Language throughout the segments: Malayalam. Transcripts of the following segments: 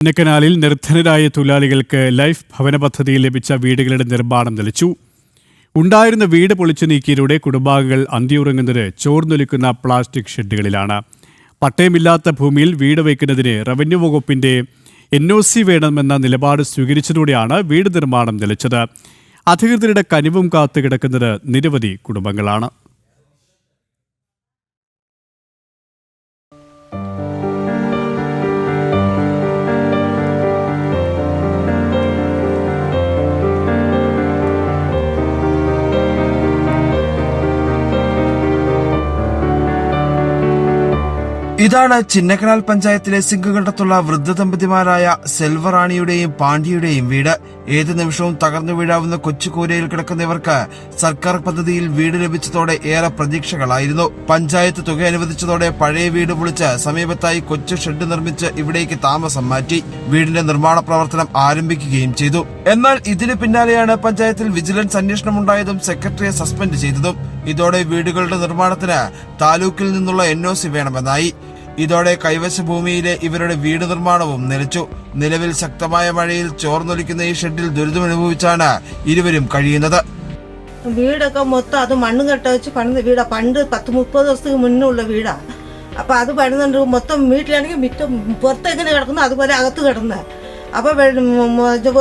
ചിന്നക്കനാലിൽ നിർധനരായ തൊഴിലാളികൾക്ക് ലൈഫ് ഭവന പദ്ധതിയിൽ ലഭിച്ച വീടുകളുടെ നിർമ്മാണം നിലച്ചു. ഉണ്ടായിരുന്ന വീട് പൊളിച്ചു നീക്കിയതോടെ കുടുംബാംഗങ്ങൾ അന്തിയുറങ്ങുന്നത് ചോർന്നൊലിക്കുന്ന പ്ലാസ്റ്റിക് ഷെഡുകളിലാണ്. പട്ടയമില്ലാത്ത ഭൂമിയിൽ വീട് വയ്ക്കുന്നതിന് റവന്യൂ വകുപ്പിന്റെ NOC വേണമെന്ന നിലപാട് സ്വീകരിച്ചതോടെയാണ് വീട് നിർമ്മാണം നിലച്ചത്. അധികൃതരുടെ കനിവും കാത്തു കിടക്കുന്നത് നിരവധി കുടുംബങ്ങളാണ്. ഇതാണ് ചിന്നക്കനാൽ പഞ്ചായത്തിലെ സിംഗകണ്ടത്തുള്ള വൃദ്ധ ദമ്പതിമാരായ സെൽവറാണിയുടെയും പാണ്ഡ്യയുടെയും വീട്. ഏത് നിമിഷവും തകർന്നു വീഴാവുന്ന കൊച്ചുകൂരയിൽ കിടക്കുന്ന ഇവർക്ക് സർക്കാർ പദ്ധതിയിൽ വീട് ലഭിച്ചതോടെ ഏറെ പ്രതീക്ഷകളായിരുന്നു. പഞ്ചായത്ത് തുക അനുവദിച്ചതോടെ പഴയ വീട് പൊളിച്ച് സമീപത്തായി കൊച്ചു ഷെഡ് നിർമ്മിച്ച് ഇവിടേക്ക് താമസം മാറ്റി വീടിന്റെ നിർമ്മാണ പ്രവർത്തനം ആരംഭിക്കുകയും ചെയ്തു. എന്നാൽ ഇതിനു പിന്നാലെയാണ് പഞ്ചായത്തിൽ വിജിലൻസ് അന്വേഷണം ഉണ്ടായതും സെക്രട്ടറിയെ സസ്പെൻഡ് ചെയ്തതും. ഇതോടെ വീടുകളുടെ നിർമ്മാണത്തിന് താലൂക്കിൽ നിന്നുള്ള NOC വേണമെന്നായി. ഇതോടെ കൈവശ ഭൂമിയിലെ ഇവരുടെ വീട് നിർമ്മാണവും നിലച്ചു. നിലവിൽ ശക്തമായ മഴയിൽ ചോർന്നൊലിക്കുന്ന ഈ ഷെഡിൽ ദുരിതമനുഭവിച്ചാണ് ഇരുവരും കഴിയുന്നത്. വീടൊക്കെ മൊത്തം അത് മണ്ണ് കെട്ട വെച്ച് പണിത വീടാ. പണ്ട് 10-30 ദിവസത്തിന് മുന്നുള്ള വീടാ. അപ്പൊ അത് പണിതുണ്ട്. മൊത്തം വീട്ടിലാണെങ്കിൽ മിറ്റം പുറത്തെങ്ങനെ കിടക്കുന്നു അതുപോലെ അകത്ത് കിടന്ന്. അപ്പൊ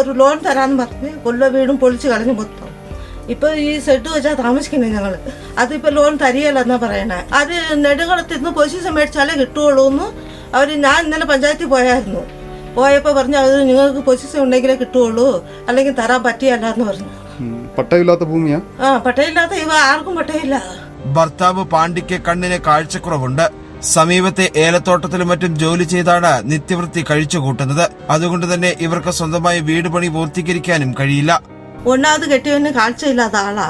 ഒരു ലോൺ തരാന്ന് പറഞ്ഞ് കൊല്ല വീടും പൊളിച്ച് കളഞ്ഞു മൊത്തം. ഇപ്പൊ ഈ ഷെഡ് വെച്ചാൽ താമസിക്കുന്നത് ഞങ്ങള്. അതിപ്പോ ലോൺ തരികയല്ലെന്നാ പറയണേ. അത് നെടുകളത്തിന്ന് പൊസിഷൻ മേടിച്ചാലേ കിട്ടുള്ളൂ എന്ന് അവര്. ഞാൻ ഇന്നലെ പഞ്ചായത്തിൽ പോയായിരുന്നു. പോയപ്പോ പറഞ്ഞു അത് നിങ്ങൾക്ക് പൊസിഷൻ ഉണ്ടെങ്കിലേ കിട്ടുള്ളൂ, അല്ലെങ്കിൽ തരാൻ പറ്റിയല്ല എന്ന് പറഞ്ഞു. പട്ടയമില്ലാത്ത ഭൂമിയാ? പട്ടയമില്ലാത്ത ഇവ ആർക്കും പട്ടയമില്ല. ഭർത്താവ് പാണ്ഡ്യയ്ക്ക് കണ്ണിന് കാഴ്ചക്കുറവുണ്ട്. സമീപത്തെ ഏലത്തോട്ടത്തിലും മറ്റും ജോലി ചെയ്താണ് നിത്യവൃത്തി കഴിച്ചുകൂട്ടുന്നത്. അതുകൊണ്ട് തന്നെ ഇവർക്ക് സ്വന്തമായി വീട് പണി പൂർത്തീകരിക്കാനും കഴിയില്ല. ഒന്നാമത് കെട്ടിയവന് കാഴ്ചയില്ലാത്ത ആളാ.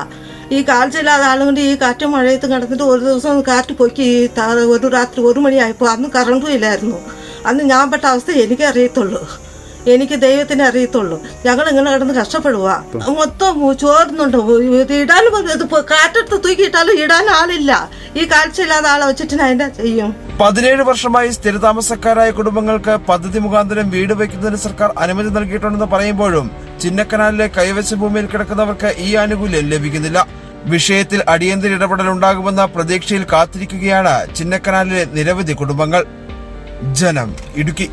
ഈ കാഴ്ചയില്ലാത്ത ആളും കൊണ്ട് ഈ കാറ്റും മഴയത്ത് കിടന്നിട്ട് ഒരു ദിവസം കാറ്റ് പൊക്കി ഒരു രാത്രി 1 മണിയായപ്പോൾ അന്ന് കറണ്ടും ഇല്ലായിരുന്നു. അന്ന് ഞാൻ പെട്ട അവസ്ഥ എനിക്ക് അറിയത്തുള്ളൂ, എനിക്ക് ദൈവത്തിനെ അറിയത്തുള്ളൂ. ഞങ്ങൾ ഇങ്ങനെ കിടന്ന് കഷ്ടപ്പെടുക. മൊത്തം ചോർന്നുണ്ട്. ഇടാനും കാറ്റെടുത്ത് തൂക്കിയിട്ടാലും ഇടാൻ ആളില്ല. ഈ കാഴ്ചയില്ലാത്ത ആളെ വെച്ചിട്ട് ഞാൻ എന്താ ചെയ്യും? 17 വർഷമായി സ്ഥിരതാമസക്കാരായ കുടുംബങ്ങൾക്ക് പദ്ധതി മുഖാന്തരം വീട് വയ്ക്കുന്നതിന് സർക്കാർ അനുമതി നൽകിയിട്ടുണ്ടെന്ന് പറയുമ്പോഴും ചിന്നക്കനാലിലെ കൈവശ ഭൂമിയിൽ കിടക്കുന്നവർക്ക് ഈ ആനുകൂല്യം ലഭിക്കുന്നില്ല. വിഷയത്തിൽ അടിയന്തര ഇടപെടൽ ഉണ്ടാകുമെന്ന പ്രതീക്ഷയിൽ കാത്തിരിക്കുകയാണ് ചിന്നക്കനാലിലെ നിരവധി കുടുംബങ്ങൾ. ജനം, ഇടുക്കി.